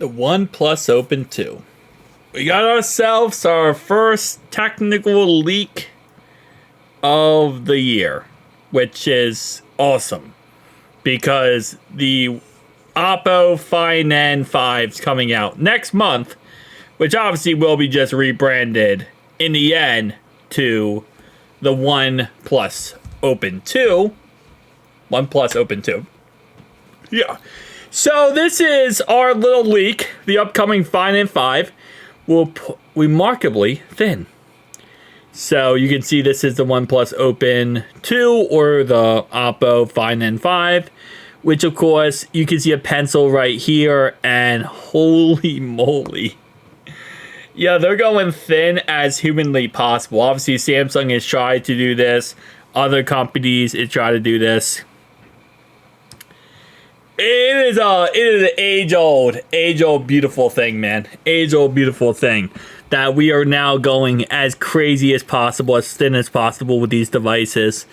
The OnePlus Open 2. We got ourselves our first technical leak of the year, which is awesome because the Oppo Find N5 is coming out next month, which obviously will be just rebranded in the end to the OnePlus Open 2. OnePlus Open 2. Yeah. So this is our little leak. The upcoming Find N5 will remarkably thin. So you can see this is the OnePlus Open 2 or the Oppo Find N5, which of course you can see a pencil right here, and holy moly. Yeah, they're going thin as humanly possible. Obviously Samsung has tried to do this. Other companies have tried to do this. It is an age-old beautiful thing, man. Age-old beautiful thing that we are now going as crazy as possible, as thin as possible with these devices.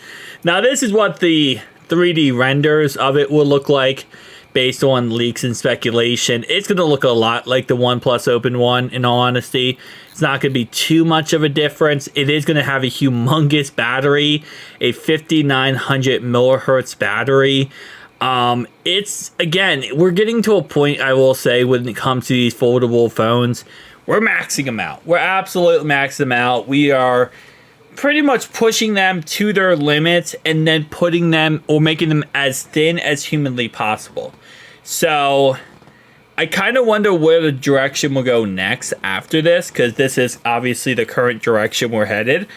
Now, this is what the 3D renders of it will look like based on leaks and speculation. It's going to look a lot like the OnePlus Open 1, in all honesty. It's not going to be too much of a difference. It is going to have a humongous battery, a 5900 millihertz battery. It's, again, we're getting to a point, I will say, when it comes to these foldable phones, we're maxing them out. We're absolutely maxing them out. We are pretty much pushing them to their limits and then putting them or making them as thin as humanly possible. So I kind of wonder where the direction will go next after this, because this is obviously the current direction we're headed.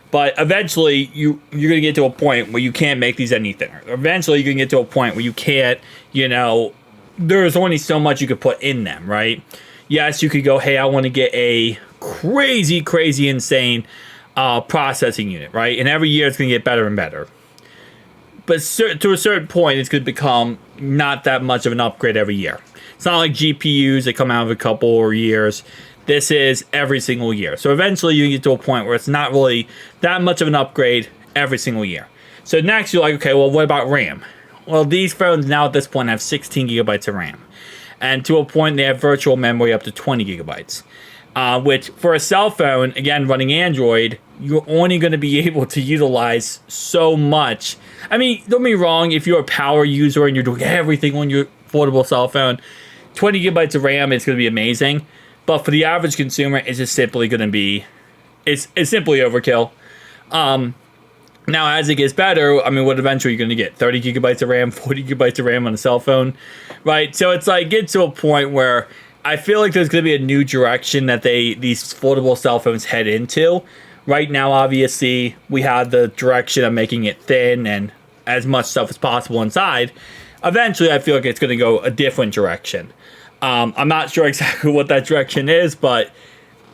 But eventually, you're going to get to a point where you can't make these any thinner. Eventually, you're going to get to a point where you can't, there's only so much you could put in them, right? Yes, you could go, hey, I want to get a crazy, insane processing unit, right? And every year, it's going to get better and better. But to a certain point, it's going to become not that much of an upgrade every year. It's not like GPUs that come out of a couple or years. This is every single year. So eventually you get to a point where it's not really that much of an upgrade every single year. So next you're like, okay, well, what about RAM? Well, these phones now at this point have 16 gigabytes of RAM. And to a point they have virtual memory up to 20 gigabytes. Which for a cell phone, again, running Android, you're only going to be able to utilize so much. I mean, don't get me wrong, if you're a power user and you're doing everything on your affordable cell phone, 20 gigabytes of RAM is going to be amazing. But for the average consumer, it's just simply going to be, it's simply overkill. Now, as it gets better, I mean, what eventually you're going to get? 30 gigabytes of RAM, 40 gigabytes of RAM on a cell phone, right? So it's like, get to a point where I feel like there's going to be a new direction that these foldable cell phones head into. Right now, obviously, we have the direction of making it thin and as much stuff as possible inside. Eventually, I feel like it's going to go a different direction. I'm not sure exactly what that direction is, but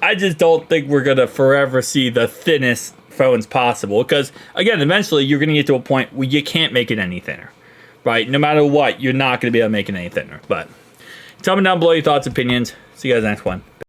I just don't think we're going to forever see the thinnest phones possible. Because, again, eventually you're going to get to a point where you can't make it any thinner, right? No matter what, you're not going to be able to make it any thinner. But tell me down below your thoughts, opinions. See you guys next one.